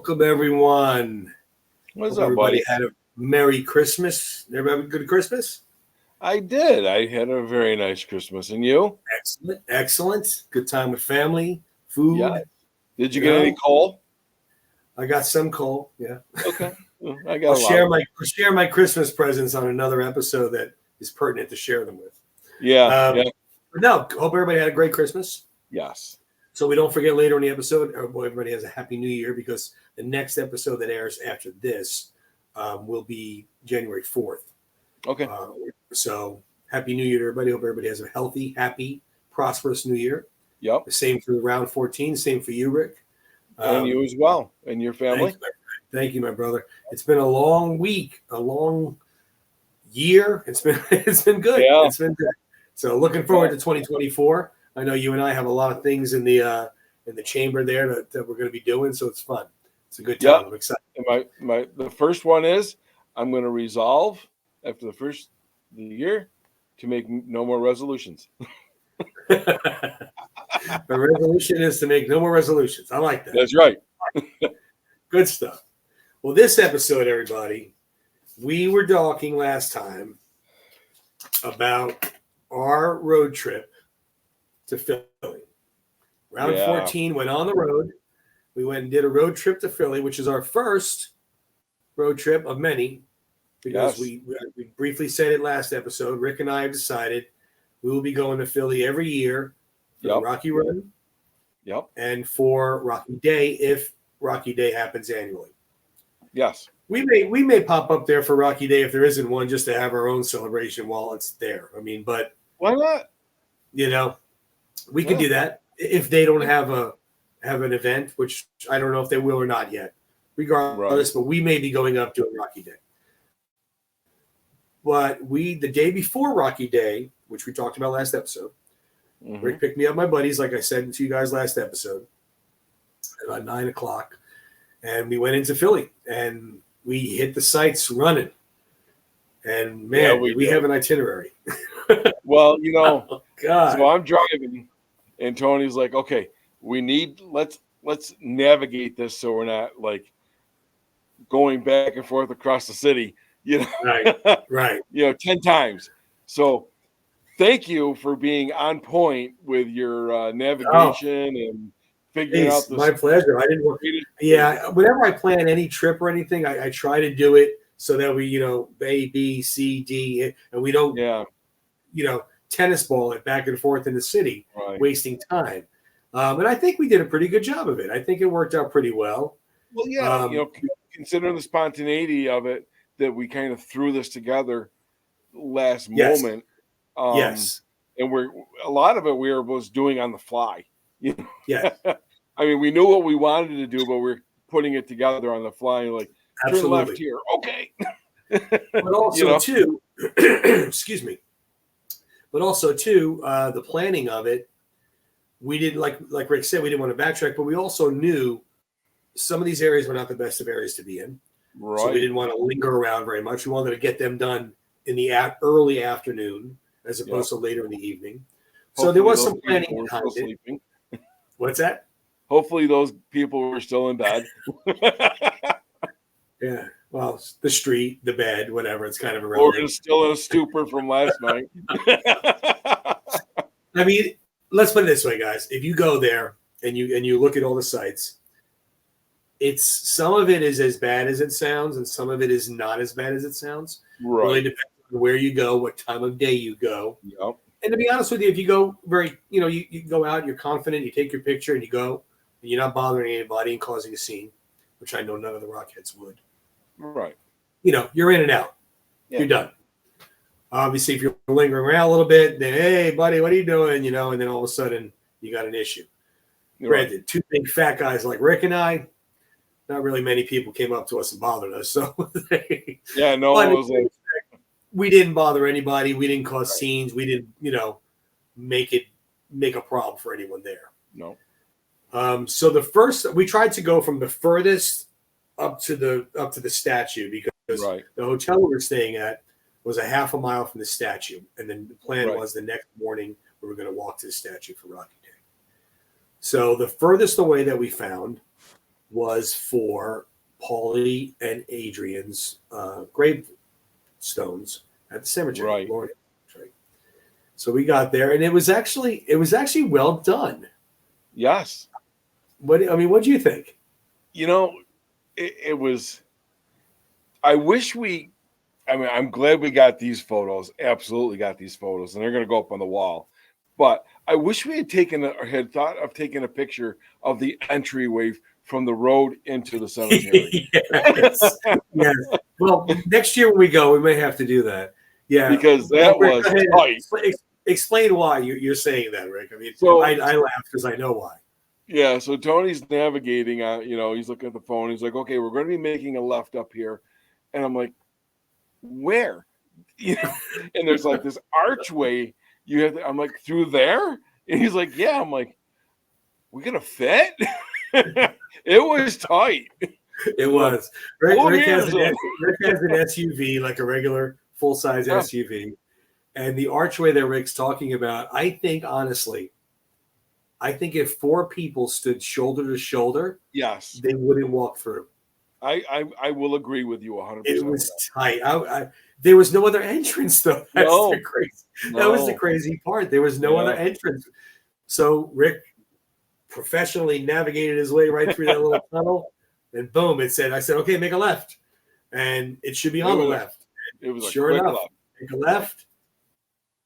Welcome, everyone. What's Hope up, everybody buddy? had a Merry Christmas. Everybody have a good Christmas? I did. I had a very nice Christmas. And you? Excellent. Excellent. Good time with family, Yeah. food. Did you get any coal? I got some coal. Yeah. Okay. Well, I got I'll a lot. share my Christmas presents on another episode that is pertinent to share them with. Yeah. But no, hope everybody had a great Christmas. Yes. So we don't forget later in the episode, everybody has a Happy New Year, because the next episode that airs after this will be January 4th. Okay. So Happy New Year to everybody. Hope everybody has a healthy, happy, prosperous New Year. Yep. The same for round 14. Same for you, Rick. And you as well. And your family. Thank you, my brother. It's been a long week, a long year. It's been good. Yeah. It's been good. So looking forward to 2024. I know you and I have a lot of things in the chamber there that we're going to be doing, so it's fun. It's a good time. Yep. I'm excited. And the first one is I'm going to resolve after the first of the year to make no more resolutions. The resolution is to make no more resolutions. I like that. That's right. Good stuff. Well, this episode, everybody, we were talking last time about our road trip to Philly. Round 14 went on the road. We went and did a road trip to Philly, which is our first road trip of many, because we briefly said it last episode. Rick and I have decided we will be going to Philly every year for the Rocky Run and for Rocky Day, if Rocky Day happens annually. Yes. We may pop up there for Rocky Day if there isn't one, just to have our own celebration while it's there. I mean, but why not? We could do that if they don't have an event, which I don't know if they will or not yet. Regardless, but we may be going up doing Rocky Day. But the day before Rocky Day, which we talked about last episode, Rick picked me up, my buddies, like I said to you guys last episode, about 9:00, and we went into Philly and we hit the sights running. And man, we have an itinerary. Well, oh, God. So I'm driving, and Tony's like, "Okay, let's navigate this so we're not like going back and forth across the city, right, 10 times." So thank you for being on point with your navigation and figuring out this. My pleasure. I didn't work. Yeah, whenever I plan any trip or anything, I try to do it so that we, A, B, C, D, and we don't, tennis ball it back and forth in the city, wasting time. And I think we did a pretty good job of it. I think it worked out pretty well. Well, yeah, considering the spontaneity of it, that we kind of threw this together last moment. Yes. And a lot of it was doing on the fly. Yeah. I mean, we knew what we wanted to do, but we're putting it together on the fly. Like, turn left here. Okay. But also, too, excuse me. But also, too, the planning of it, we didn't, like Rick said, we didn't want to backtrack, but we also knew some of these areas were not the best of areas to be in. Right. So we didn't want to linger around very much. We wanted to get them done in the early afternoon as opposed to later in the evening. So there was some planning behind it. Sleeping. What's that? Hopefully those people were still in bed. Yeah. Well, the street, the bed, whatever. It's kind of irrelevant. Or still in a stupor from last night. I mean, let's put it this way, guys. If you go there and you look at all the sites, some of it is as bad as it sounds, and some of it is not as bad as it sounds. Right. It really depends on where you go, what time of day you go. Yep. And to be honest with you, if you go you go out, you're confident, you take your picture and you go, and you're not bothering anybody and causing a scene, which I know none of the Rockheads would. Right. You're in and out. Yeah. You're done. Obviously, if you're lingering around a little bit, then, hey, buddy, what are you doing? And then all of a sudden you got an issue. Granted, two big fat guys like Rick and I, not really many people came up to us and bothered us. So we didn't bother anybody. We didn't cause scenes. We didn't, make a problem for anyone there. No. So we tried to go from the furthest up to the statue, because the hotel we were staying at was a half a mile from the statue. And then the plan was the next morning we were going to walk to the statue for Rocky Day. So the furthest away that we found was for Paulie and Adrian's gravestones at the cemetery. Right. Florida. So we got there, and it was actually well done. Yes. What do you think? It was. I'm glad we got these photos. Absolutely got these photos, and they're going to go up on the wall. But I wish we had thought of taking a picture of the entryway from the road into the cemetery. Yes. Yes. Well, next year when we go, we may have to do that. Yeah, because that was tight. Explain why you're saying that, Rick. I mean, So, I laugh because I know why. Yeah, so Tony's navigating on, he's looking at the phone. He's like, okay, we're going to be making a left up here. And I'm like, where? And there's like this archway. I'm like, through there? And he's like, yeah. I'm like, we going to fit? It was tight. It was. Rick has an SUV, like a regular full-size SUV. And the archway that Rick's talking about, I think, honestly, if 4 people stood shoulder to shoulder, yes, they wouldn't walk through. I will agree with you 100%. It was tight. There was no other entrance, though. That was the crazy part. There was no other entrance. So Rick professionally navigated his way right through that little tunnel, and boom, I said, okay, make a left. And it should be on the left. It was sure enough. Make a left.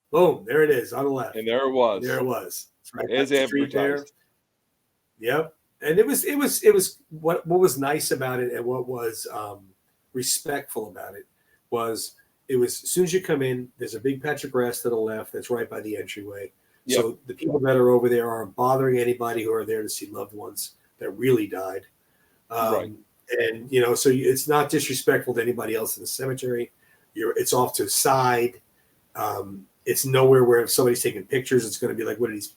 Boom, there it is on the left. And there it was. It's right as advertised. There. Yep. And it was what was nice about it, and what was respectful about it was as soon as you come in, there's a big patch of grass to the left that's right by the entryway. Yep. So the people that are over there aren't bothering anybody who are there to see loved ones that really died. Right. And so it's not disrespectful to anybody else in the cemetery. It's off to the side. It's nowhere where if somebody's taking pictures, it's going to be like, what are these,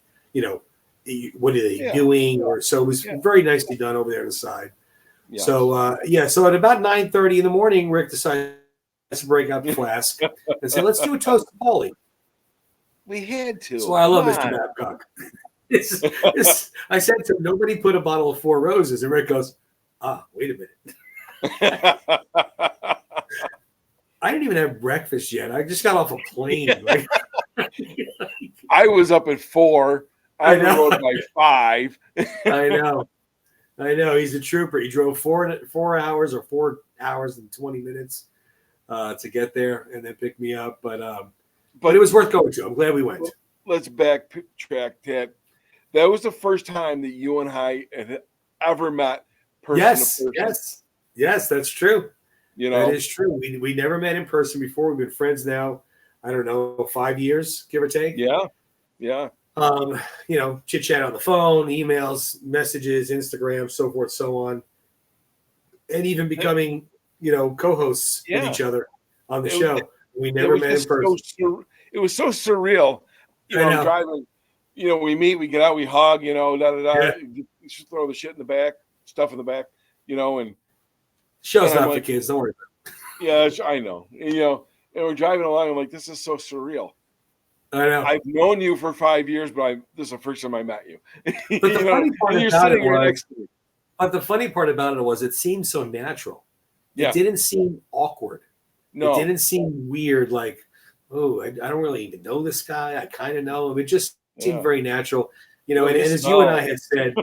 what are they doing? Or so it was very nicely done over there on the side. Yeah. So at about 9:30 in the morning, Rick decided to break out the flask and say, let's do a toast to Paulie. We had to. That's why I love Mr. Babcock. I said to him, nobody put a bottle of 4 Roses. And Rick goes, wait a minute. I didn't even have breakfast yet. I just got off a plane. Right? I was up at 4. I rode by 5. I know. He's a trooper. He drove 4 hours or 4 hours and 20 minutes to get there and then pick me up. But it was worth going to. I'm glad we went. Let's backtrack, Ted. That was the first time that you and I had ever met person to person. Yes, that's true. That is true. We never met in person before. We've been friends now, I don't know, 5 years, give or take. Yeah. Chit chat on the phone, emails, messages, Instagram, so forth, so on. And even becoming, co-hosts with each other on the show. We never met in person. It was so surreal. I'm driving, we meet, we get out, we hug, Yeah. You should throw the shit in the back, stuff in the back, and show's not for kids, don't worry about it. Yeah, I know. And we're driving along, I'm like, this is so surreal. I know. I've known you for 5 years, but this is the first time I met you. But the funny part you're about sitting it here was, next to me. But the funny part about it was it seemed so natural. It didn't seem awkward. No. It didn't seem weird, like, oh, I don't really even know this guy. I kind of know him. It just seemed very natural. And as you and I had said,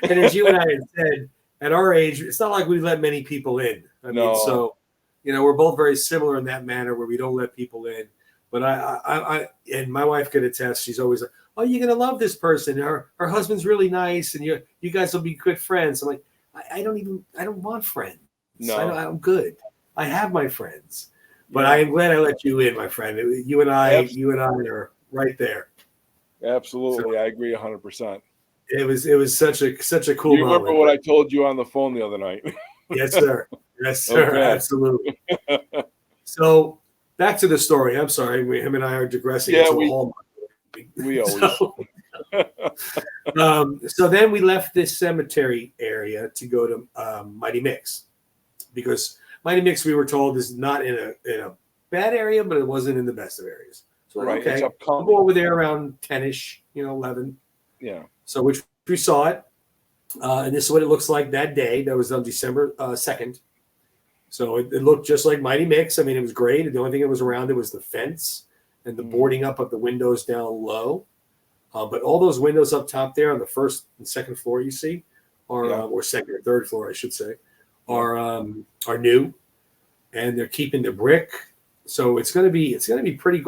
and as you and I had said, at our age, it's not like we let many people in. I mean, so, we're both very similar in that manner where we don't let people in. But I and my wife could attest. She's always like, "Oh, you're gonna love this person. Her husband's really nice, and you guys will be good friends." I'm like, I don't want friends. No, I'm good. I have my friends, but I am glad I let you in, my friend. You and I are right there. Absolutely, so, I agree 100%. It was such a cool moment. You remember what I told you on the phone the other night? Yes, sir. Yes, sir. Okay. Absolutely. So back to the story. I'm sorry, him and I are digressing. Yeah, we always. So then we left this cemetery area to go to Mighty Micks, because Mighty Micks, we were told, is not in a bad area, but it wasn't in the best of areas. So okay, we'll go over there around 10ish, 11. Yeah. So which we saw it. And this is what it looks like that day. That was on December 2nd. So it looked just like Mighty Micks. I mean, it was great. The only thing that was around it was the fence and the boarding up of the windows down low. But all those windows up top there on the first and second floor you see, or second or third floor, I should say, are new, and they're keeping the brick. So it's gonna be pretty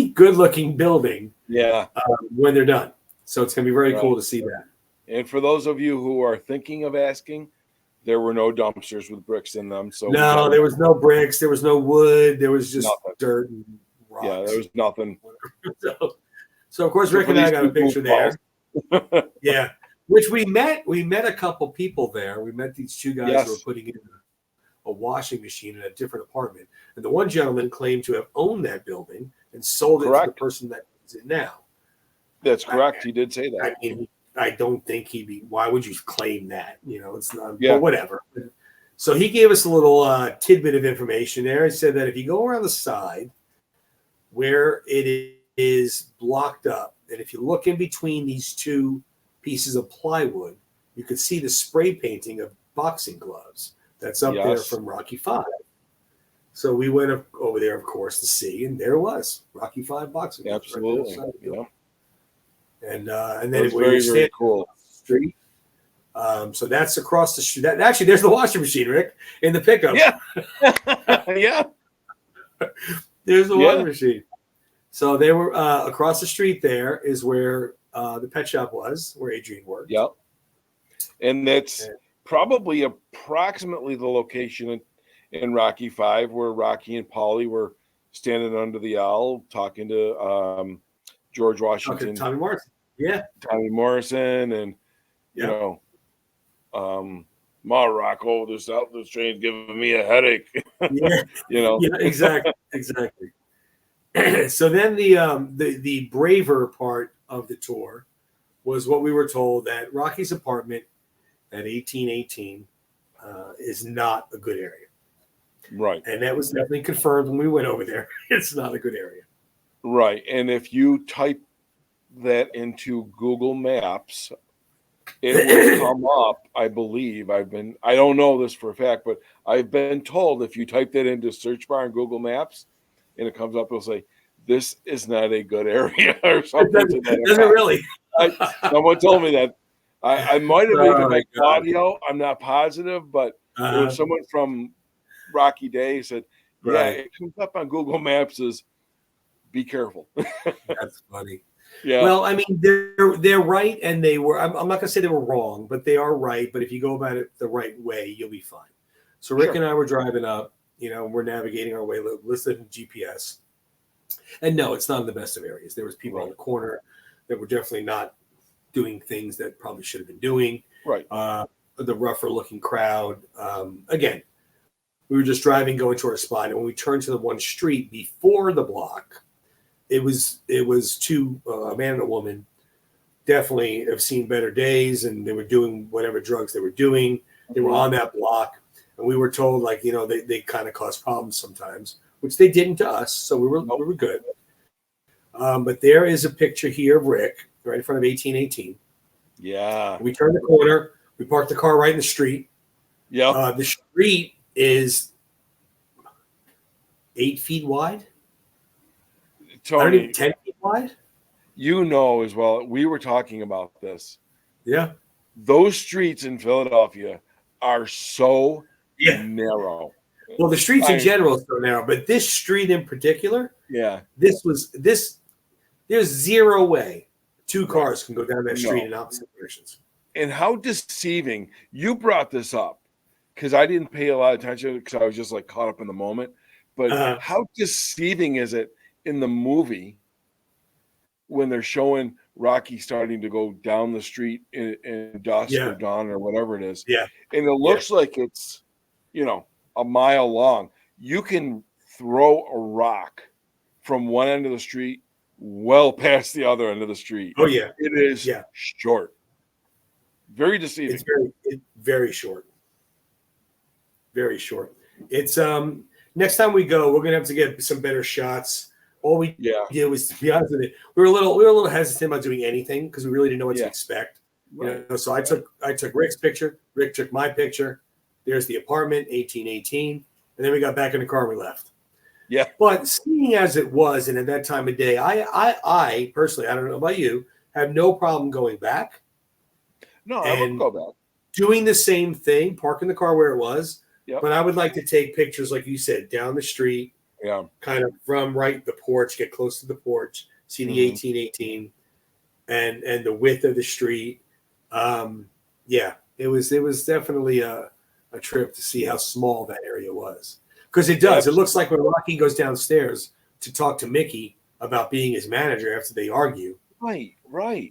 good looking building. Yeah. When they're done. So it's gonna be very cool to see that. And for those of you who are thinking of asking, there were no dumpsters with bricks in them. So no, there was no bricks, there was no wood, there was just dirt and rocks. Yeah, there was nothing. So of course, Rick and I got a picture there. Yeah, which we met. We met a couple people there. We met these two guys who were putting in a washing machine in a different apartment. And the one gentleman claimed to have owned that building and sold it to the person that owns it now. That's correct. He did say that. I mean, I don't think he'd be. Why would you claim that? You know, it's not. Yeah. But whatever. So he gave us a little tidbit of information there. He said that if you go around the side where it is blocked up, and if you look in between these two pieces of plywood, you could see the spray painting of boxing gloves that's up there from Rocky V. So we went over there, of course, to see, and there it was, Rocky V boxing gloves. Absolutely. Right and then it was very cool. Street. So that's across the street. Actually, there's the washing machine, Rick, in the pickup. Yeah. Yeah. There's the washing machine. So they were across the street. There is where the pet shop was, where Adrian worked. Yep. And that's probably approximately the location in Rocky V where Rocky and Polly were standing under the owl talking to George Washington. Tommy Morrison. Yeah. Tommy Morrison and, you know, Ma Rocco, this train's giving me a headache. Yeah. You know. Yeah, exactly. So then the braver part of the tour was what we were told, that Rocky's apartment at 1818 is not a good area. Right. And that was definitely confirmed when we went over there. It's not a good area. Right. And if you type that into Google Maps, it will come up, I believe. I don't know this for a fact, but I've been told if you type that into search bar in Google Maps and it comes up, it'll say, this is not a good area or something. Does it really? Someone told me that. I might have even made audio. I'm not positive, but there was someone from Rocky Day said, it comes up on Google Maps as be careful. That's funny. Yeah. Well, I mean, they're right, and they were. I'm not going to say they were wrong, but they are right. But if you go about it the right way, you'll be fine. So Rick and I were driving up. You know, we're navigating our way, listed in GPS. And no, it's not in the best of areas. There was people on the corner that were definitely not doing things that probably should have been doing. Right. The rougher looking crowd. Again, we were just driving, going to our spot, and when we turned to the one street before the block, it was two, a man and a woman, definitely have seen better days, and they were doing whatever drugs they were doing. They were on that block, and we were told, like, you know, they kind of cause problems sometimes, which they didn't to us, so we were good. But there is a picture here of Rick right in front of 1818. Yeah. We turned the corner. We parked the car right in the street. Yeah. The street is 8 feet wide. Tony, I don't even 10 feet wide. You know as well. We were talking about this. Yeah. Those streets in Philadelphia are so narrow. Well, the streets in general are so narrow, but this street in particular, there's zero way two cars can go down that street in opposite directions. And how deceiving. You brought this up because I didn't pay a lot of attention because I was just like caught up in the moment. But how deceiving is it in the movie when they're showing Rocky starting to go down the street in dusk or dawn or whatever it is. Yeah. And it looks like it's, you know, a mile long. You can throw a rock from one end of the street well past the other end of the street. Oh, yeah. It is short. Very deceiving. It's very short. Very short. It's next time we go, we're gonna have to get some better shots. All we did was, to be honest with you, we were a little hesitant about doing anything because we really didn't know what to expect. Right. So I took Rick's picture. Rick took my picture. There's the apartment, 1818, and then we got back in the car and we left. Yeah. But seeing as it was, and at that time of day, I personally, I don't know about you, have no problem going back No, I would and go back. doing the same thing, parking the car where it was. Yep. But I would like to take pictures, like you said, down the street, Yeah. kind of from the porch, get close to the porch, see the 1818 and the width of the street. Yeah, it was definitely a trip to see how small that area was. Because it does. It looks like when Rocky goes downstairs to talk to Mickey about being his manager after they argue. Right.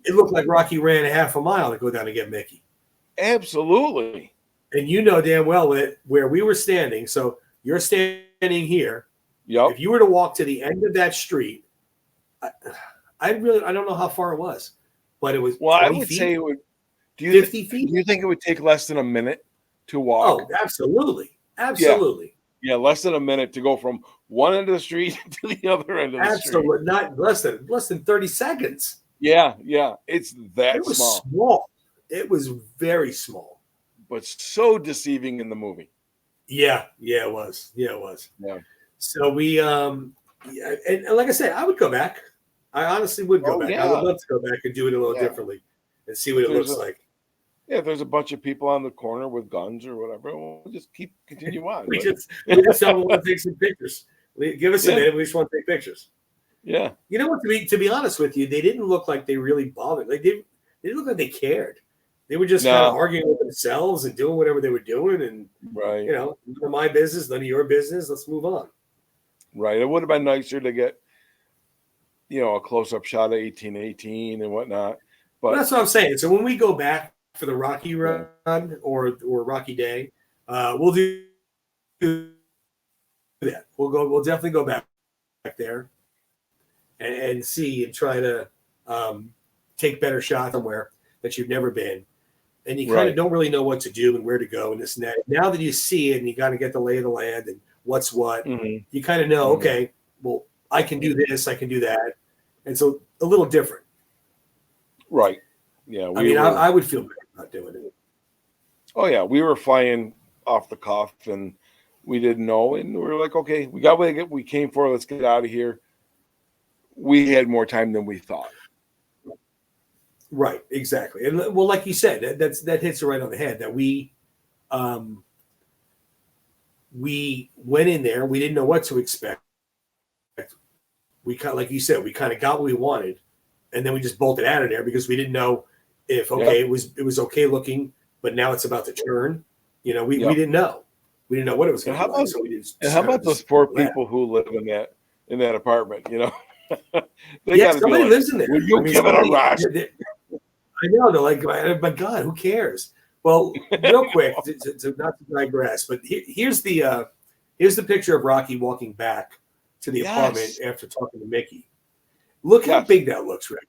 It looked like Rocky ran a half a mile to go down and get Mickey. Absolutely. And you know damn well that where we were standing. So you're standing here. Yep. If you were to walk to the end of that street, I don't know how far it was, but it was. Well, I 20 would feet, say it would. 50 feet. Do you think it would take less than a minute to walk? Oh, absolutely. Yeah, less than a minute to go from one end of the street to the other end of the street. Absolutely, not less than 30 seconds. Yeah, it's that It was small. It was very small, but so deceiving in the movie. Yeah, it was. Yeah. So we, and like I said, I would go back. I honestly would go back. Yeah. I would love to go back and do it a little differently and see what it looks like. Yeah, if there's a bunch of people on the corner with guns or whatever, we'll just continue on. we just tell them to take some pictures. Give us a minute. We just want to take pictures. Yeah. You know what? To be honest with you, they didn't look like they really bothered. Like they didn't look like they cared. They were just kind of arguing with themselves and doing whatever they were doing. And none of my business, none of your business. Let's move on. Right. It would have been nicer to get, a close-up shot of 1818 and whatnot. But that's what I'm saying. So when we go back for the Rocky run or Rocky Day, we'll do that. We'll definitely go back there and see and try to take better shots somewhere that you've never been. And you kind of don't really know what to do and where to go and this and that. Now that you see it and you got to get the lay of the land and what's what, you kind of know, okay, well, I can do this, I can do that. And so a little different. Right. Yeah. I would feel better about doing it. Oh, yeah. We were flying off the cuff and we didn't know. And we were like, okay, we got what we came for. Let's get out of here. We had more time than we thought. Right. Exactly. And well, like you said, that hits it right on the head that we went in there. We didn't know what to expect. We like you said, we kind of got what we wanted. And then we just bolted out of there because we didn't know if it was okay looking, but now it's about to turn. We didn't know. We didn't know what it was going to be like. So how about those poor people who live in that apartment? Somebody lives in there. Will you give it a rush? I know. They're like, my God, who cares? Well, real quick, to not to digress, but here's the picture of Rocky walking back to the apartment after talking to Mickey. Look how big that looks, Rick.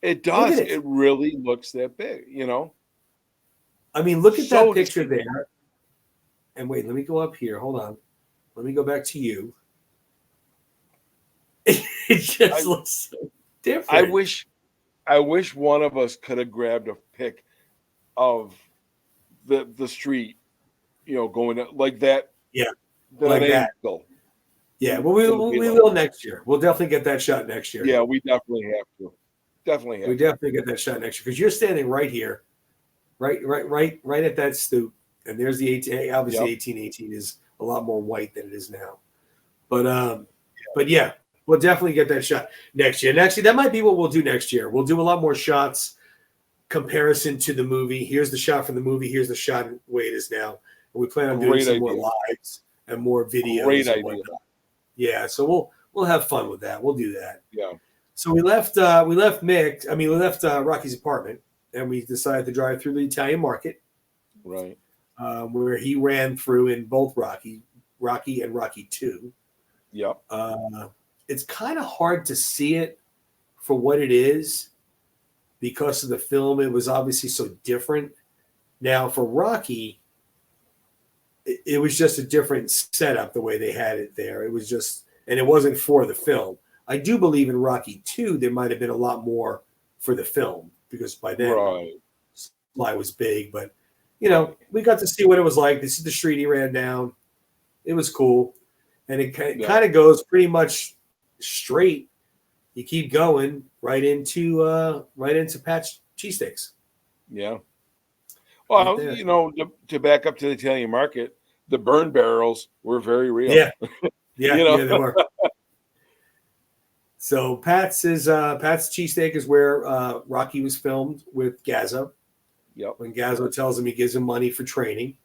It does. It really looks that big, I mean, look at that picture there. And wait, let me go up here. Hold on. Let me go back to you. It just looks so different. I wish one of us could have grabbed a pic of the street, going like that. Yeah. Like that. Yeah, well, we will next year. We'll definitely get that shot next year. Yeah, we definitely have to. We definitely get that shot next year because you're standing right here, right at that stoop, and there's the 18. Obviously, 1818 is a lot more white than it is now, but yeah, we'll definitely get that shot next year. And actually, that might be what we'll do next year. We'll do a lot more shots comparison to the movie. Here's the shot from the movie. Here's the shot the way it is now. And we plan on doing some more lives and more videos. Great and idea. whatnot. Yeah, so we'll have fun with that. We'll do that. Yeah. So we left Rocky's apartment, and we decided to drive through the Italian market, right? Where he ran through in both Rocky and Rocky 2. Yep. It's kind of hard to see it for what it is because of the film. It was obviously so different. Now for Rocky, it was just a different setup the way they had it there. It was just, and it wasn't for the film. I do believe in Rocky 2, there might have been a lot more for the film because by then Right. supply was big. But we got to see what it was like. This is the street he ran down. It was cool, and it kind of goes pretty much straight. You keep going right into Pat's cheesesteaks. Yeah. Well, Right to back up to the Italian market, the burn barrels were very real. Yeah, yeah, they were. So Pat's cheesesteak is where Rocky was filmed with Gazzo. Yep. When Gazzo tells him he gives him money for training.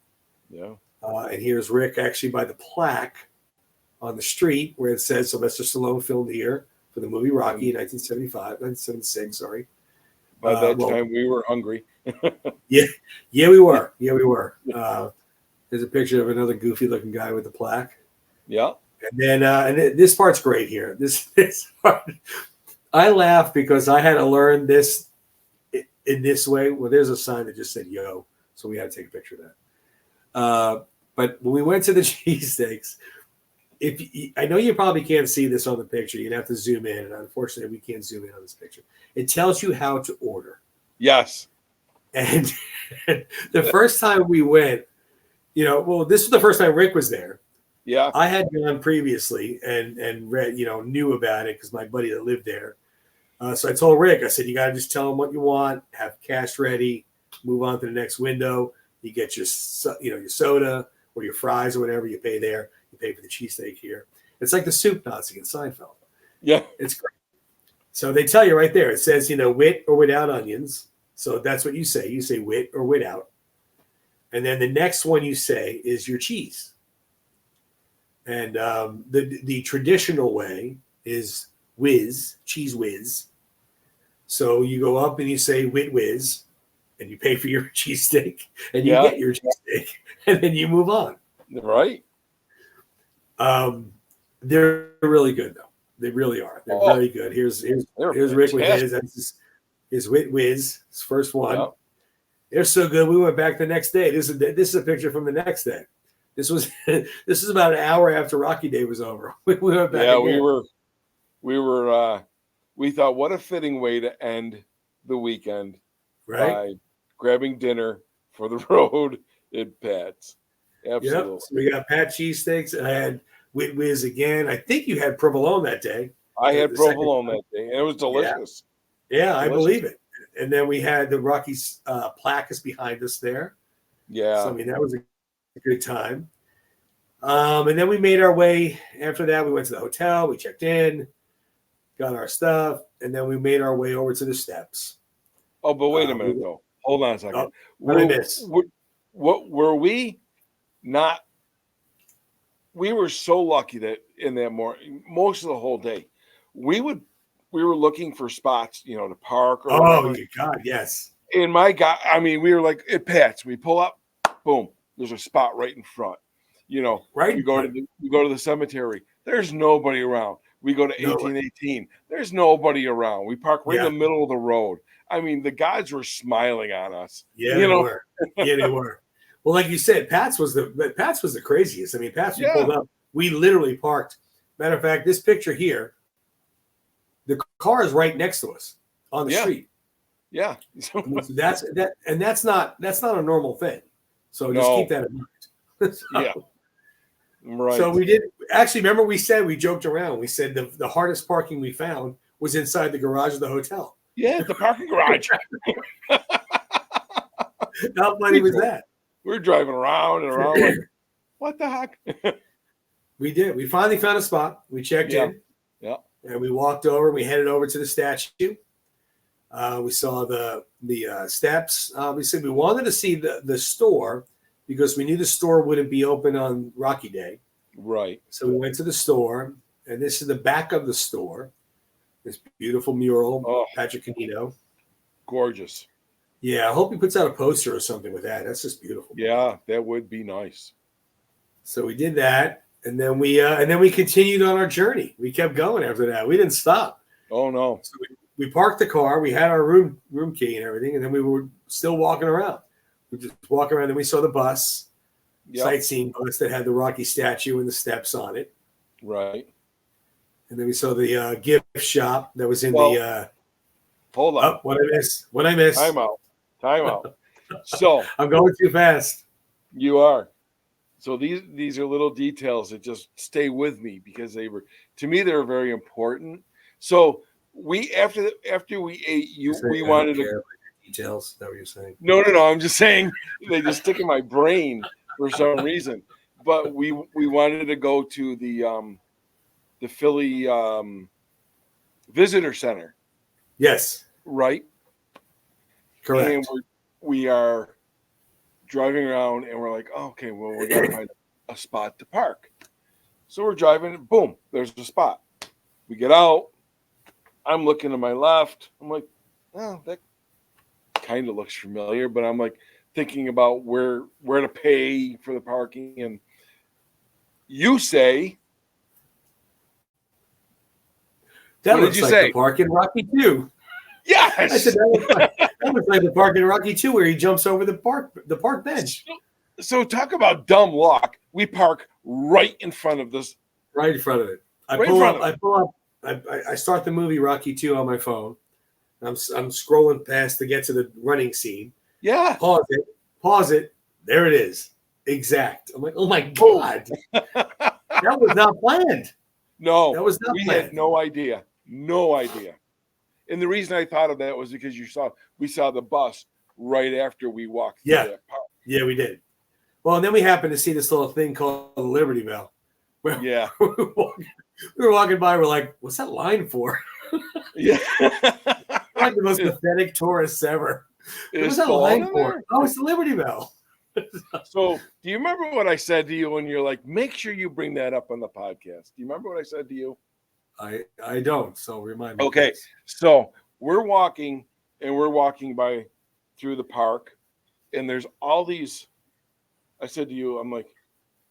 Yeah. And here's Rick actually by the plaque on the street where it says Sylvester Stallone filmed here for the movie Rocky in 1976. Sorry. By that time, we were hungry. Yeah, we were. Yeah, we were. There's a picture of another goofy-looking guy with the plaque. Yeah. And then this part's great here. This part, I laugh because I had to learn this in this way. Well, there's a sign that just said "Yo," so we had to take a picture of that. But when we went to the cheesesteaks, I know you probably can't see this on the picture. You'd have to zoom in, and unfortunately, we can't zoom in on this picture. It tells you how to order. Yes. And the first time we went, this was the first time Rick was there. Yeah. I had gone previously and read, knew about it because my buddy that lived there. So I told Rick, I said, you got to just tell him what you want, have cash ready, move on to the next window. You get your soda or your fries or whatever, you pay there. You pay for the cheesesteak here. It's like the soup Nazi in Seinfeld. Yeah. It's great. So they tell you right there, it says, with or without onions. So that's what you say. You say with or without. And then the next one you say is your cheese. And the traditional way is whiz, cheese whiz. So you go up and you say wit whiz, and you pay for your cheesesteak, and you get your cheesesteak, and then you move on. Right. They're really good though. They really are. They're very good. Here's Rick with his. That's his wit whiz. His first one. Yep. They're so good. We went back the next day. This is a picture from the next day. This was about an hour after Rocky Day was over. We went back. Yeah, we thought what a fitting way to end the weekend, right? By grabbing dinner for the road at Pat's. Absolutely. Yep. So we got Pat cheesesteaks. I had Wit Whiz again. I think you had provolone that day. I had provolone that day, and it was delicious. Yeah, I believe it. And then we had the Rocky's plaque is behind us there. Yeah. So, that was a good time. And then we made our way. After that, we went to the hotel. We checked in, got our stuff, and then we made our way over to the steps. Oh, but wait a minute, though. Hold on a second. Oh, what did I miss? What were we not? We were so lucky that in that morning, most of the whole day, we were looking for spots, to park. Or whatever. God, yes. And my God, we were like at Pat's. We pull up, boom. There's a spot right in front. Right. You go to the cemetery. There's nobody around. We go to 1818. There's nobody around. We park right in the middle of the road. The gods were smiling on us. Yeah, they were. Yeah, they were. Well, like you said, Pat's was the craziest. Pat's we pulled up. We literally parked. Matter of fact, this picture here, the car is right next to us on the street. Yeah. So that's not a normal thing. So just keep that in mind. Yeah. Right. So we did actually remember we joked around. We said the hardest parking we found was inside the garage of the hotel. Yeah, the parking garage. How funny was that? We were driving around and around like, what the heck? We did. We finally found a spot. We checked in. Yeah. And we walked over and we headed over to the statue. We saw the steps. We said we wanted to see the store because we knew the store wouldn't be open on Rocky Day. Right. So we went to the store, and this is the back of the store. This beautiful mural, Patrick Canino. Gorgeous. Yeah, I hope he puts out a poster or something with that. That's just beautiful. Yeah, that would be nice. So we did that, and then we continued on our journey. We kept going after that. We didn't stop. Oh no. So we parked the car. We had our room key and everything, and then we were still walking around. We just walk around, and we saw the bus, sightseeing bus that had the Rocky statue and the steps on it. Right. And then we saw the gift shop that was in Hold on. Oh, what I miss? What I miss? Time out. So I'm going too fast. you are. So these are little details that just stay with me because they were, to me, they were very important. So we after we ate, we wanted to. Details. Is that what you're saying? No. I'm just saying they just stick in my brain for some reason. But we wanted to go to the Philly Visitor Center, Yes. right? Correct. And we are driving around, and we're like, oh, okay, well, we gotta find a spot to park. So we're driving. Boom, there's a spot. We get out. I'm looking to my left. I'm like, oh, that kind of looks familiar, but I'm like thinking about where to pay for the parking, and you say, that what looks did you like say? The park in Rocky 2. Yes. I said that looks like the park in Rocky 2 where he jumps over the park bench. So talk about dumb luck. We park right in front of this. Right in front of it. I pull up. I start the movie Rocky 2 on my phone. I'm scrolling past to get to the running scene. Yeah. Pause it. There it is. Exact. I'm like, oh my God. That was not planned. No. That was not we planned. had no idea. No idea. And the reason I thought of that was because we saw the bus right after we walked through that park. Yeah, we did. Well, and then we happened to see this little thing called the Liberty Bell. Yeah. we were walking by. We're like, what's that line for? Yeah. Like the most pathetic tourists ever. What's that line for? Oh, it's the Liberty Bell. So, do you remember what I said to you when you're like, make sure you bring that up on the podcast? Do you remember what I said to you? I don't. So remind me. Okay. Please. So we're walking by through the park, and there's all these. I said to you, I'm like,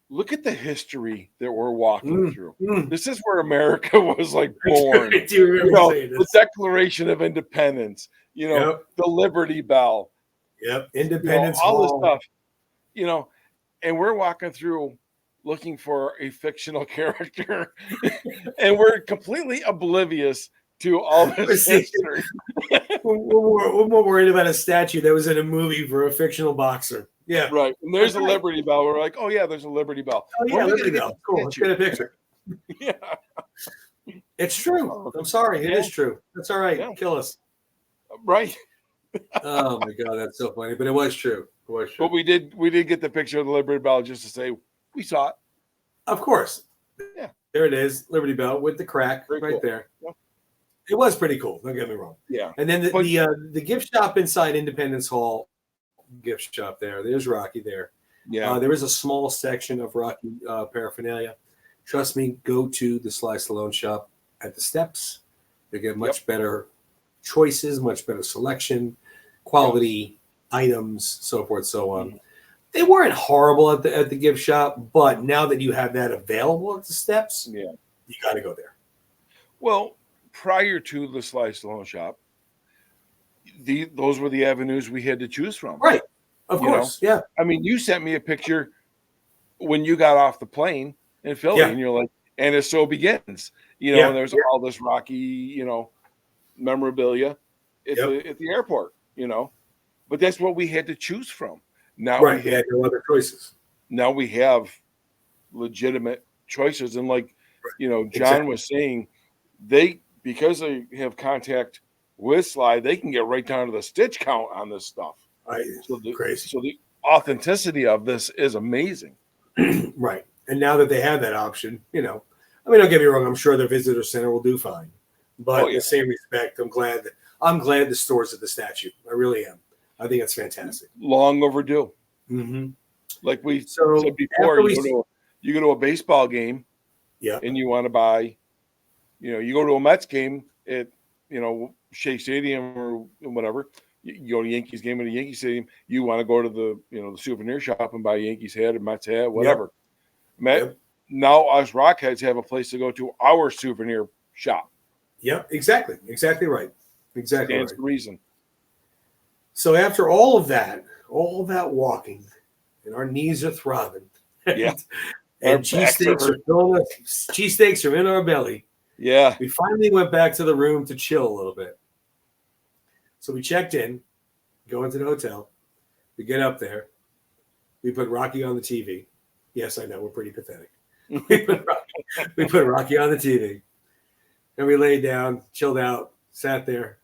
look at the history that we're walking through. This is where America was like born. I do remember saying this. The Declaration of Independence, the Liberty Bell. Yep. Independence all Hall. this stuff, and we're walking through looking for a fictional character, and we're completely oblivious to all this history. We're more worried about a statue that was in a movie for a fictional boxer. Yeah. Right. And there's a Liberty Bell. We're like, oh, yeah, there's a Liberty Bell. Oh, yeah, Liberty Bell. Cool. Let's get a picture. Yeah. It's true. I'm sorry. It is true. That's all right. Yeah. Kill us. Right. Oh, my God. That's so funny. But it was true. It was true. But we did get the picture of the Liberty Bell just to say we saw it. Of course. Yeah. There it is. Liberty Bell with the crack right there. Yeah. It was pretty cool. Don't get me wrong. Yeah. And then the gift shop inside Independence Hall, gift shop there. There's Rocky there. Yeah. There is a small section of Rocky paraphernalia. Trust me, go to the Sly Stallone shop at the steps. They get much better choices, much better selection, quality items, so forth, so on. They weren't horrible at the gift shop, but now that you have that available at the steps, you got to go there. Well, prior to the Sly Stallone shop, those were the avenues we had to choose from. Right. Of course. Yeah. I mean, you sent me a picture when you got off the plane in Philly, and you're like, and it so begins. And there's all this Rocky, memorabilia at the airport, But that's what we had to choose from. Now we had no other choices. Now we have legitimate choices. And like, John was saying, because they have contact with Sly, they can get right down to the stitch count on this stuff. Crazy. So the authenticity of this is amazing. Right. And now that they have that option, don't get me wrong, I'm sure the visitor center will do fine. But in the same respect, I'm glad the store's at the statue. I really am. I think it's fantastic. Long overdue. Mm-hmm. Like we said before, you go to a baseball game, and you want to buy, you go to a Mets game at, Shea Stadium or whatever. You go to a Yankees game at a Yankee Stadium. You want to go to the souvenir shop and buy a Yankees hat, a Mets hat, whatever. Now us Rockheads have a place to go to, our souvenir shop. Yep, exactly. Exactly right. Exactly Stands to reason. So after all of that walking, and our knees are throbbing, and cheesesteaks are in our belly. Yeah. We finally went back to the room to chill a little bit. So we checked in, go into the hotel. We get up there. We put Rocky on the TV. Yes, I know, we're pretty pathetic. We put Rocky on the TV. And we laid down, chilled out, sat there.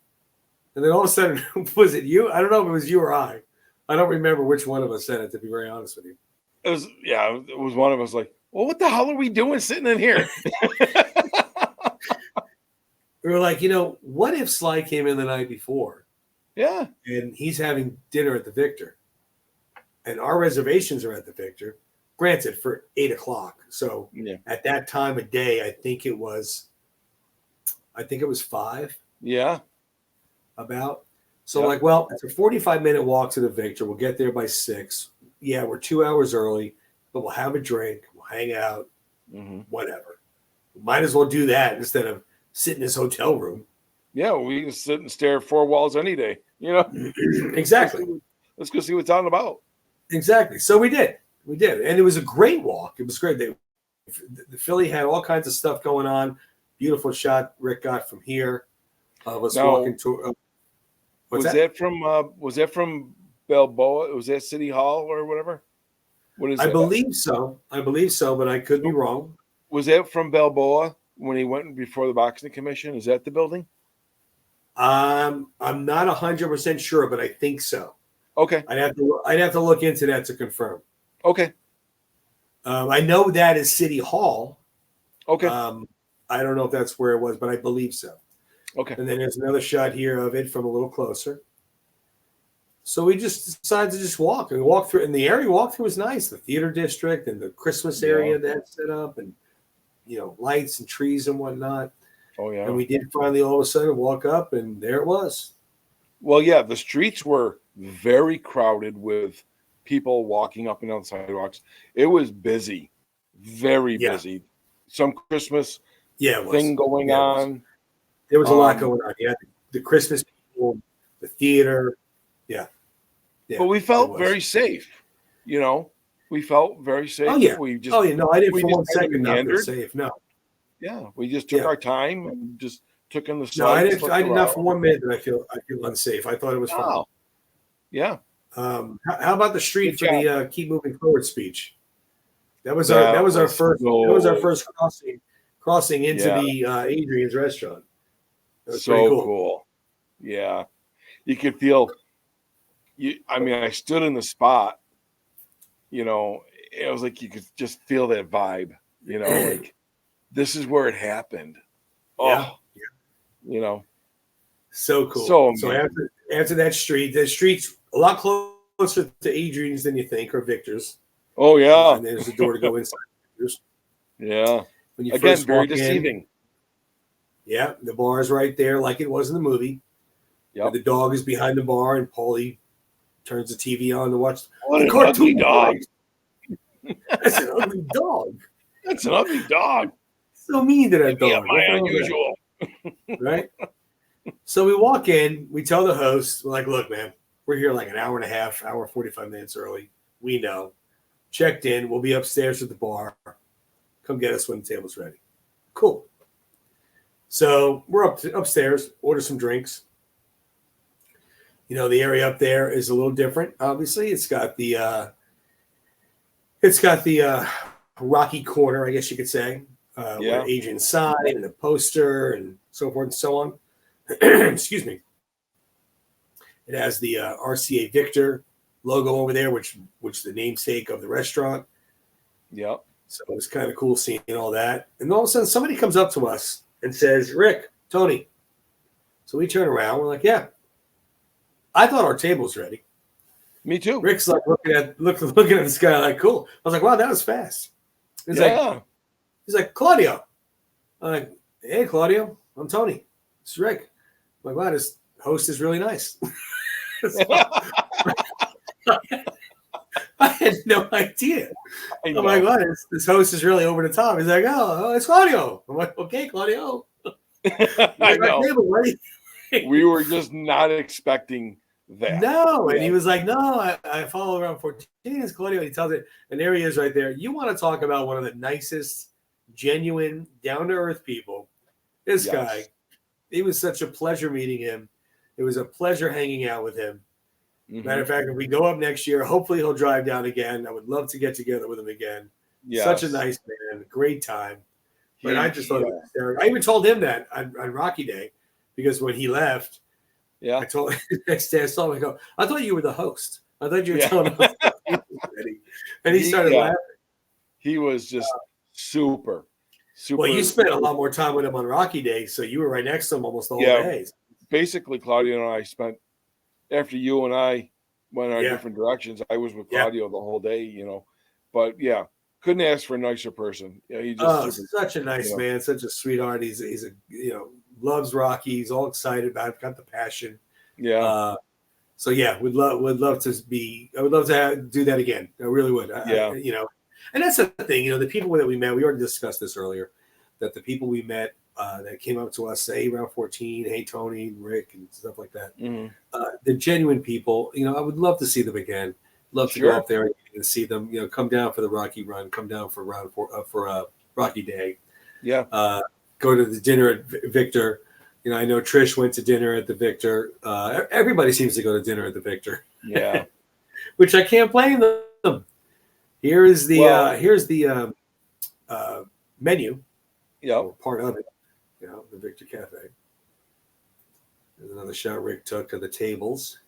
And then all of a sudden, was it you? I don't know if it was you or I. I don't remember which one of us said it, to be very honest with you. It was one of us like, well, what the hell are we doing sitting in here? We were like, what if Sly came in the night before? Yeah. And he's having dinner at the Victor. And our reservations are at the Victor, granted, for 8 o'clock. So at that time of day, I think it was 5. Yeah. About. So like, well, it's a 45-minute walk to the Victor. We'll get there by 6. Yeah, we're 2 hours early, but we'll have a drink. We'll hang out, whatever. Might as well do that instead of sit in this hotel room. Yeah, we can sit and stare at 4 walls any day. Exactly. Let's go see what's on about. Exactly. So we did. And it was a great walk. It was great. The Philly had all kinds of stuff going on. Beautiful shot Rick got from here of us walking to. Was that from Balboa? Was that City Hall or whatever? What is that? I believe so, but I could be wrong. Was that from Balboa when he went before the boxing commission? Is that the building? I'm not 100% sure, but I think so. Okay. I'd have to look into that to confirm. Okay. I know that is City Hall. Okay. I don't know if that's where it was, but I believe so. Okay. And then there's another shot here of it from a little closer. So we just decided to just walk. And we walked through, and the area we walked through was nice. The theater district and the Christmas area that set up, and lights and trees and whatnot. Oh yeah. And we did finally all of a sudden walk up, and there it was. Well, yeah, the streets were very crowded with people walking up and down the sidewalks. It was busy, very busy. Some Christmas thing going on. There was a lot going on. Yeah, the Christmas people, the theater. Yeah. But we felt very safe. We felt very safe. Oh yeah. We just, I didn't for one second not feel safe. No. Yeah, we just took our time and just took in the No, I sights. did not for 1 minute that I feel unsafe. I thought it was fine. Yeah. How about the street for the keep moving forward speech? That was our first crossing into the Adrian's restaurant. That was so cool. Yeah. You could feel I stood in the spot, it was like you could just feel that vibe, like this is where it happened. Oh, so cool. So after that street, the street's a lot closer to Adrian's than you think, or Victor's. Oh yeah. And there's a door to go inside. Yeah. When you Again, very deceiving. Yeah, the bar is right there, like it was in the movie. Yeah. The dog is behind the bar, and Paulie turns the TV on to watch the cartoon dog. That's an ugly dog. That's an ugly dog. So mean to that dog. My unusual. Right? So we walk in, we tell the host, we're like, look, man, we're here like an hour and a half, hour 45 minutes early. We know. Checked in. We'll be upstairs at the bar. Come get us when the table's ready. Cool. So we're upstairs, order some drinks. The area up there is a little different. Obviously, it's got the Rocky corner, I guess you could say, where Adrian's sign and a poster and so forth and so on. Excuse me. It has the RCA Victor logo over there, which the namesake of the restaurant. Yep. So it was kind of cool seeing all that. And all of a sudden, somebody comes up to us and says, Rick, Tony. So we turn around. We're like, yeah. I thought our table's ready. Me too. Rick's like looking at this guy like, cool. I was like, wow, that was fast. He's like, Claudio. I'm like, hey, Claudio, I'm Tony. It's Rick. I'm like, wow, this host is really nice. I had no idea. I'm like, wow, this host is really over the top. He's like, oh, it's Claudio. I'm like, okay, Claudio. I know. We were just not expecting that. No, and he was like, no, I follow around 14 is Claudio. And he tells it, and there he is right there. You want to talk about one of the nicest, genuine, down-to-earth people. This guy, it was such a pleasure meeting him. It was a pleasure hanging out with him. Mm-hmm. Matter of fact, if we go up next year, hopefully he'll drive down again. I would love to get together with him again. Yes. Such a nice man, great time. But I just thought it was hysterical. I even told him that on Rocky Day, because when he left, I told him the next day I saw him. I go, I thought you were the host. I thought you were telling us. And he started laughing. He was just super. Well, you spent a lot more time with him on Rocky Day, so you were right next to him almost the whole day. Basically, Claudio and I spent, after you and I went our different directions, I was with Claudio the whole day, you know. But couldn't ask for a nicer person. Yeah, he just such a nice man, such a sweetheart. He's a loves Rocky. He's all excited about it, got the passion. Yeah. So would love to be. I would love to do that again. I really would. And that's the thing. The people that we met. We already discussed this earlier. That the people we met that came up to us, say around 14, hey Tony, Rick, and stuff like that. Mm-hmm. They're genuine people. I would love to see them again. Love to go up there and see them. Come down for the Rocky run. Come down for Rocky Day. Yeah. Go to the dinner at Victor. I know Trish went to dinner at the Victor. Everybody seems to go to dinner at the Victor. Yeah. Which I can't blame them. Here's the menu. Yeah. Part of it. The Victor Cafe. There's another shot Rick took of the tables.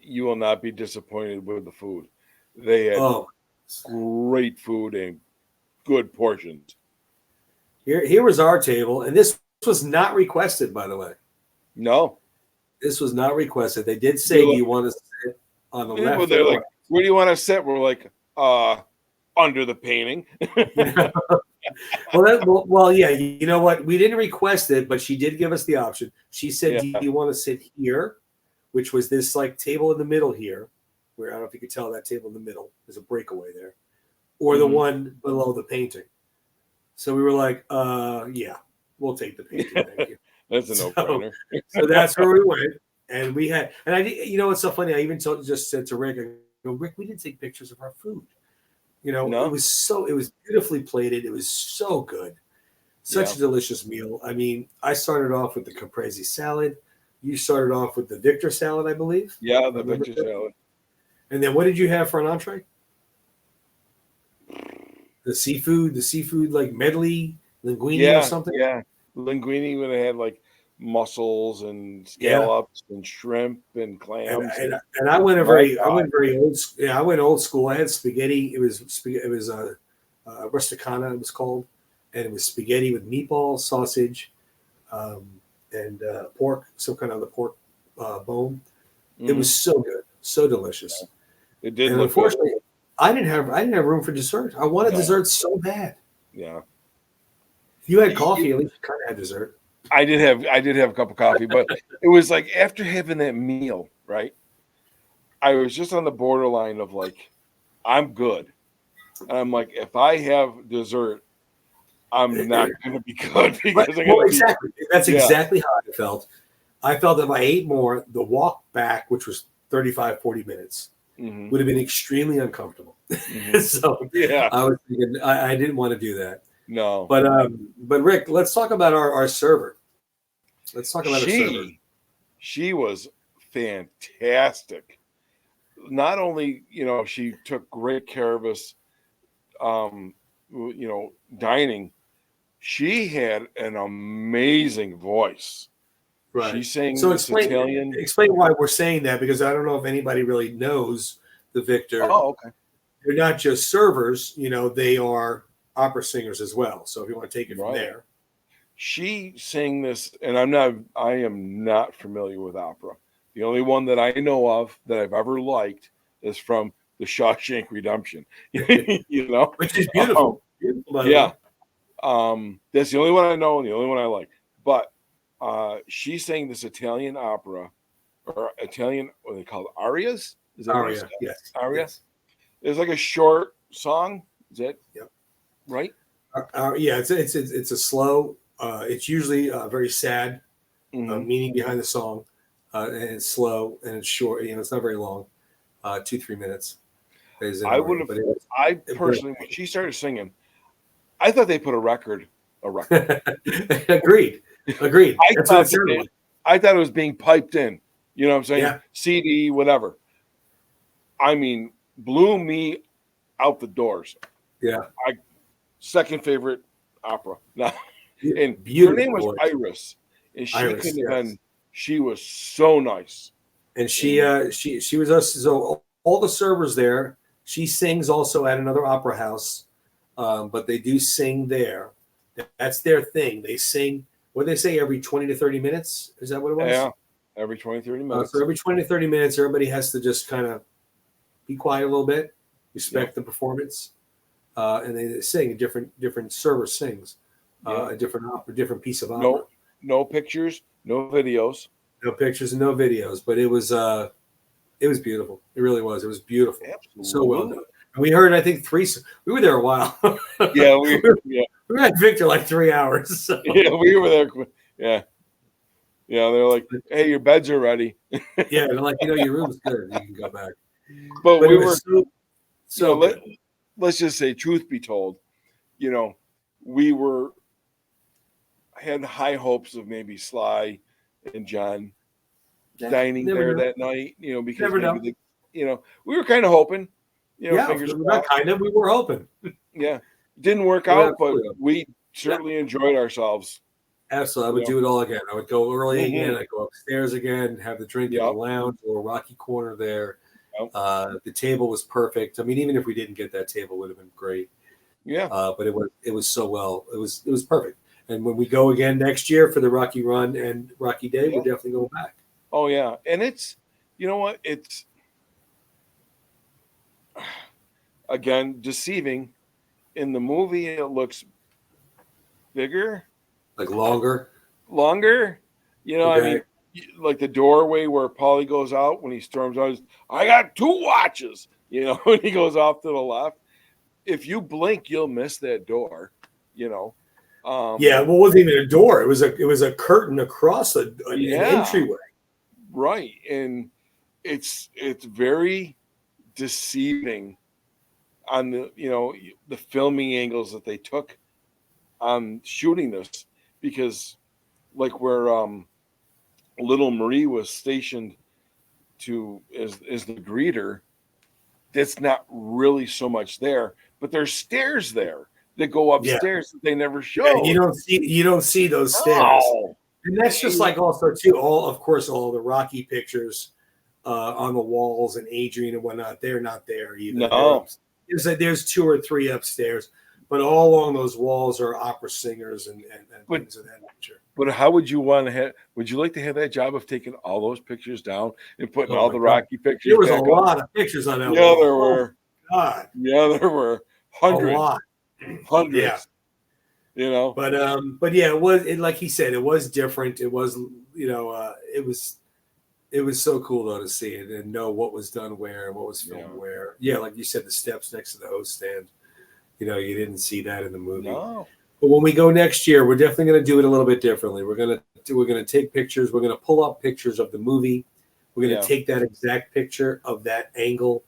You will not be disappointed with the food. They had great food and good portions. Here was our table, and this was not requested, by the way. No. This was not requested. They did say, do you want to sit on the left? Well, they're like, where do you want to sit? We're like, under the painting. Well, yeah. You know what? We didn't request it, but she did give us the option. She said, do you want to sit here? Which was this like table in the middle here, where I don't know if you could tell that table in the middle. There's a breakaway there. Or the one below the painting. So we were like, we'll take the painting. Thank you. That's a no-brainer. So that's where we went. And we had, and I, what's so funny? I even just said to Rick, I go, Rick, we didn't take pictures of our food. No. It was beautifully plated. It was so good. Such a delicious meal. I mean, I started off with the caprese salad. You started off with the Victor salad, I believe. Yeah, the Victor salad. And then what did you have for an entree? The seafood like medley, linguine or something? Yeah, linguine when they had like mussels and scallops and shrimp and clams. And I went very old. Yeah, I went old school. I had spaghetti. It was rusticana. It was called, and it was spaghetti with meatballs, sausage, and pork. Some kind of the pork bone. It was so good, so delicious. It did. And unfortunately, good. I didn't have room for dessert. I wanted dessert so bad. Yeah. If you had coffee, at least you kind of had dessert. I did have a cup of coffee, but it was like after having that meal, right? I was just on the borderline of like, I'm good. And I'm like, if I have dessert, I'm not going to be good because exactly. That's exactly how I felt. I felt that if I ate more, the walk back, which was 35, 40 minutes, would have been extremely uncomfortable. So I was thinking I didn't want to do that. No. But Rick, let's talk about our server. Let's talk about our server. She was fantastic. Not only, she took great care of us, dining. She had an amazing voice. Right. She sang Italian. Explain why we're saying that, because I don't know if anybody really knows the Victor. Oh, okay. They're not just servers, they are opera singers as well. So if you want to take it from there. She sang this, and I am not familiar with opera. The only one that I know of that I've ever liked is from The Shawshank Redemption. Which is beautiful. Yeah. That's the only one I know and the only one I like. But she sang this Italian opera, or Italian, what are they called? Arias? Is that aria? Yes. Aria? Yes. It's like a short song. Is that right? It's a slow. It's usually very sad, meaning behind the song, and it's slow and it's short. It's not very long, 2-3 minutes. I personally, when she started singing, I thought they put a record. Agreed. I thought it was being piped in. You know what I'm saying? Yeah. CD, whatever. I mean, blew me out the doors. Yeah. Second favorite opera. Now, and her Beautiful name was voice. Iris, and she Iris, couldn't have yes. been. She was so nice. And she was us. So all the servers there. She sings also at another opera house, but they do sing there. That's their thing. They sing. What do they say? Every 20 to 30 minutes. Is that what it was? Yeah, every 20, 30 minutes. So every 20 to 30 minutes, everybody has to just kind of be quiet a little bit, respect the performance, and they sing. Different server sings a different piece of opera. No pictures, no videos. No pictures and no videos, but it was beautiful. It really was. It was beautiful. Absolutely. So well done. And we heard, I think, 3. We were there a while. Yeah, we were at Victor like 3 hours. So. Yeah, we were there. Yeah. Yeah, they're like, hey, your beds are ready. Yeah, they're like, your room's good. You can go back. But we were let's just say, truth be told, we had high hopes of maybe Sly and John dining there that night, because maybe we were kind of hoping, fingers crossed. We were hoping. Yeah. Didn't work out, but we certainly enjoyed ourselves. Absolutely. I would do it all again. I would go early again. I'd go upstairs again, have the drink in the lounge or Rocky Corner there. The table was perfect. I mean, even if we didn't get that table, it would have been great. Yeah. But it was so well. It was perfect. And when we go again next year for the Rocky Run and Rocky Day, we're definitely going back. Oh yeah. And it's, you know what? It's again deceiving. In the movie, it looks bigger. Like longer. Okay. I mean, like the doorway where Paulie goes out when he storms out. I got 2 watches. When he goes off to the left. If you blink, you'll miss that door. Well, it wasn't even a door. It was a curtain across an entryway. Right, and it's very deceiving on the filming angles that they took on shooting this, because like where little Marie was stationed as the greeter, that's not really so much there, but there's stairs there that go upstairs that they never show. Yeah, you don't see those stairs. And that's just like also too all the Rocky pictures on the walls and Adrian and whatnot. They're not there either. No. There's 2 or 3 upstairs, but all along those walls are opera singers and things of that nature. But how would you want to have? Would you like to have that job of taking all those pictures down and putting all the Rocky pictures? There was a lot of pictures on that wall. Yeah, there were. God. Yeah, there were hundreds. Yeah. But yeah, like he said, it was different. It was, it was so cool though to see it and know what was done where and what was filmed where. Yeah, like you said, the steps next to the host stand. You didn't see that in the movie. No. But when we go next year, we're definitely going to do it a little bit differently. We're going to take pictures. We're going to pull up pictures of the movie. We're going to take that exact picture of that angle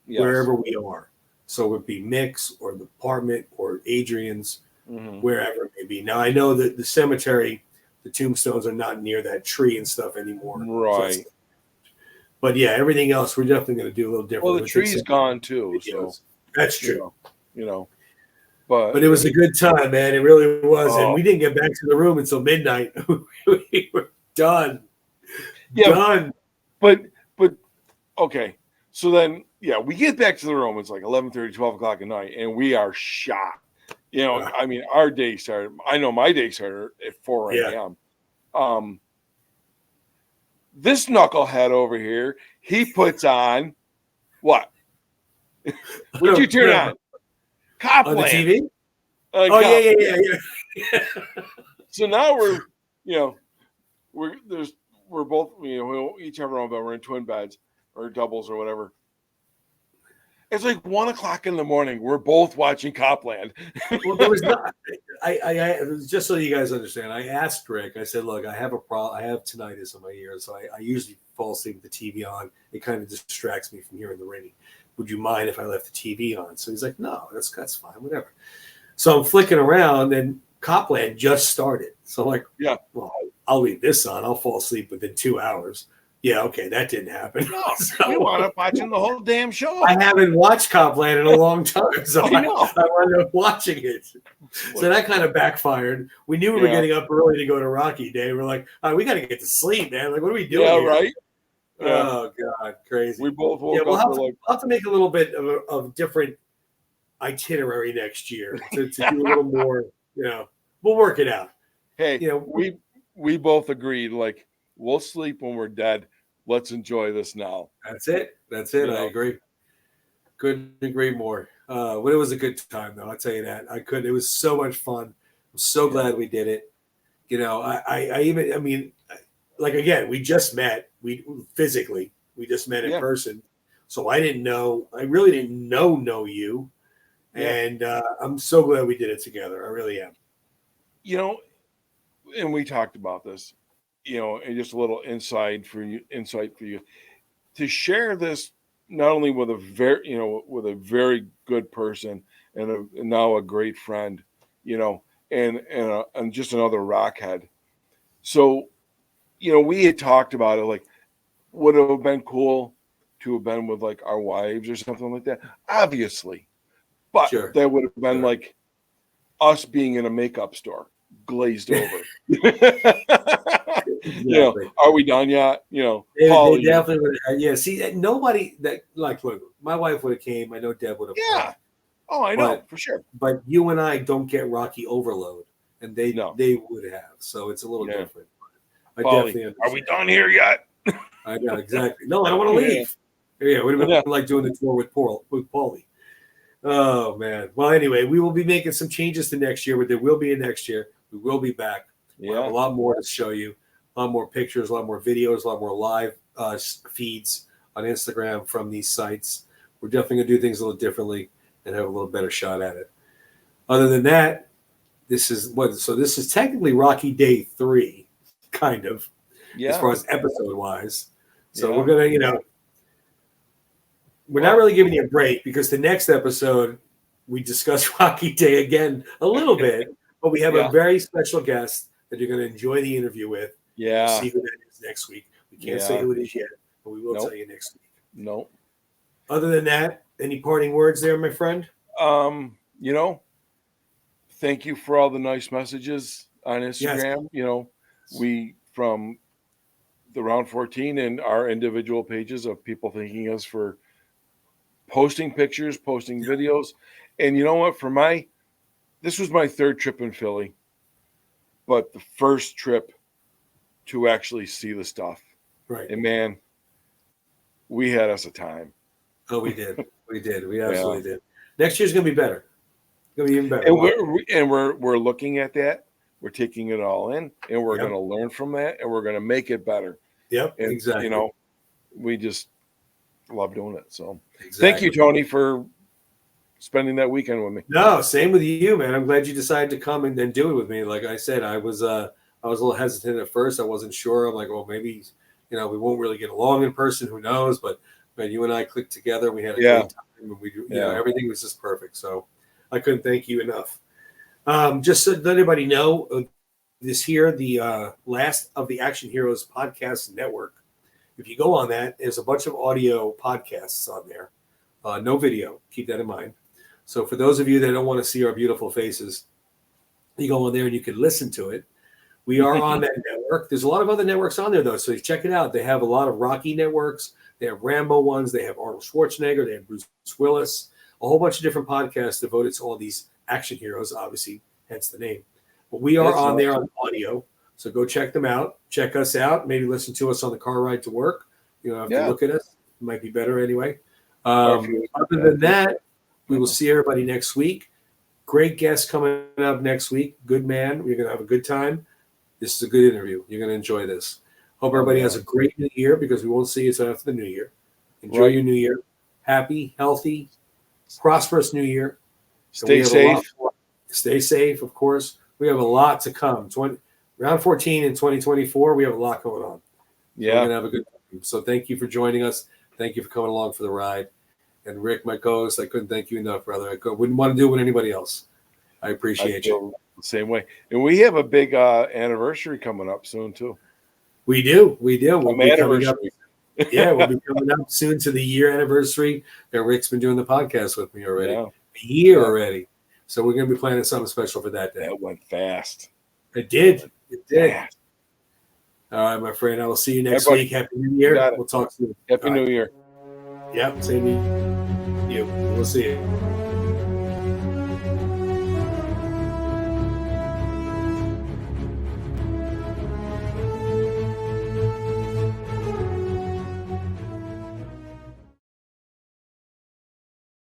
wherever we are. So it would be Mick's or the apartment or Adrian's, wherever it may be. Now I know that the cemetery, the tombstones are not near that tree and stuff anymore. Right. But yeah, everything else we're definitely going to do a little different. Well, the tree's gone too. So that's true. But it was a good time, man. It really was. And we didn't get back to the room until midnight. We were done. Yeah, done. But okay. So then, we get back to the room. It's like 11:30, 12 o'clock at night, and we are shot. I mean, our day started. I know my day started at 4 a.m. This knucklehead over here, he puts on what? What'd you turn on? Copland. On the TV? Yeah. So now we're both, we'll each have our own bed. We're in twin beds or doubles or whatever. It's like 1 o'clock in the morning. We're both watching Copland. Well, there was not. I just so you guys understand. I asked Rick. I said, "Look, I have a problem. I have tinnitus in my ears, so I usually fall asleep with the TV on. It kind of distracts me from hearing the ringing. Would you mind if I left the TV on?" So he's like, "No, that's fine, whatever." So I'm flicking around, and Copland just started. So I'm like, well, I'll leave this on. I'll fall asleep within 2 hours. Yeah, okay, that didn't happen. No, So, we wound up watching the whole damn show. I haven't watched Copland in a long time, so I know. I wound up watching it. So that kind of backfired. We knew we were getting up early to go to Rocky Day. We're like, we got to get to sleep, man. Like, what are we doing? Yeah, here? right. Oh God, crazy. We both woke we'll up. we'll have to make a little bit of different itinerary next year to do a little more. We'll work it out. Hey, we both agreed. Like, we'll sleep when we're dead. Let's enjoy this now. That's it. I agree. Couldn't agree more. But it was a good time, though. I'll tell you that. It was so much fun. I'm so glad we did it. Again, we just met. We just met in person. So I really didn't know you. Yeah. And I'm so glad we did it together. I really am. And we talked about this, and just a little insight for you to share this, not only with a very good person and now a great friend, and just another rockhead. So, we had talked about it, like, would it have been cool to have been with like our wives or something like that? Obviously, but that would have been like us being in a makeup store, glazed over. Exactly. Are we done yet? They definitely would have. Yeah, see, nobody that look, my wife would have came. I know Deb would have. Yeah. Come. Oh, I know for sure. But you and I don't get Rocky overload, and they would have. So it's a little different. I definitely understand. Are we done here yet? I know exactly. No, I don't want to leave. Yeah, would have been like doing the tour with Paulie. Oh man. Well, anyway, we will be making some changes to next year, but there will be a next year. We will be back. We'll have a lot more to show you. A lot more pictures, a lot more videos, a lot more live feeds on Instagram from these sites. We're definitely going to do things a little differently and have a little better shot at it. Other than that, this is technically Rocky Day 3, kind of, as far as episode-wise. So we're going to, we're not really giving you a break because the next episode, we discuss Rocky Day again a little bit, but we have a very special guest that you're going to enjoy the interview with. Yeah. We'll see who that is next week. We can't say who it is yet, but we will tell you next week. Nope. Other than that, any parting words there, my friend? Thank you for all the nice messages on Instagram. Yes. We from the Round 14 and our individual pages of people thanking us for posting pictures, posting videos. And you know what? This was my third trip in Philly, but the first trip to actually see the stuff. Right. And man, we had us a time. Oh, we did. We did. We absolutely did. Next year's going to be better. It's going to be even better. And we're looking at that. We're taking it all in, and we're going to learn from that, and we're going to make it better. Yep, and, exactly. We just love doing it. So thank you, Tony, for spending that weekend with me. No, same with you, man. I'm glad you decided to come and do it with me. Like I said, I was a little hesitant at first. I wasn't sure. I'm like, well, maybe, we won't really get along in person. Who knows? But man, you and I clicked together. We had a great time, and we everything was just perfect. So I couldn't thank you enough. Just to let everybody know, this here, the last of the Action Heroes podcast network. If you go on that, there's a bunch of audio podcasts on there. No video. Keep that in mind. So for those of you that don't want to see our beautiful faces, you go on there and you can listen to it. We are on that network. There's a lot of other networks on there, though, so check it out. They have a lot of Rocky networks. They have Rambo ones. They have Arnold Schwarzenegger. They have Bruce Willis. A whole bunch of different podcasts devoted to all these action heroes, obviously, hence the name. But we are on there on audio, so go check them out. Check us out. Maybe listen to us on the car ride to work. You don't have to look at us. It might be better anyway. Other than that, we will see everybody next week. Great guest coming up next week. Good man. We're going to have a good time. This is a good interview. You're going to enjoy this. Hope everybody has a great new year because we won't see you until after the new year. Enjoy your new year. Happy, healthy, prosperous new year. Stay safe. Stay safe, of course. We have a lot to come. Round 14 in 2024, we have a lot going on. So we're going to have a good time. So thank you for joining us. Thank you for coming along for the ride. And Rick, my co-host, I couldn't thank you enough, brother. I wouldn't want to do it with anybody else. I appreciate you. The same way. And we have a big anniversary coming up soon, too. We do. We'll Come be coming up. anniversary. Yeah, we'll be coming up soon to the year anniversary that Rick's been doing the podcast with me already. Yeah, A year already. So we're going to be planning something special for that day. that went fast. It did. It did. Fast. All right, my friend. I will see you next Hey, buddy. week. Happy New Year. Got it. We'll talk soon. Happy All right. New Year. Yep. Same to you. We'll see you.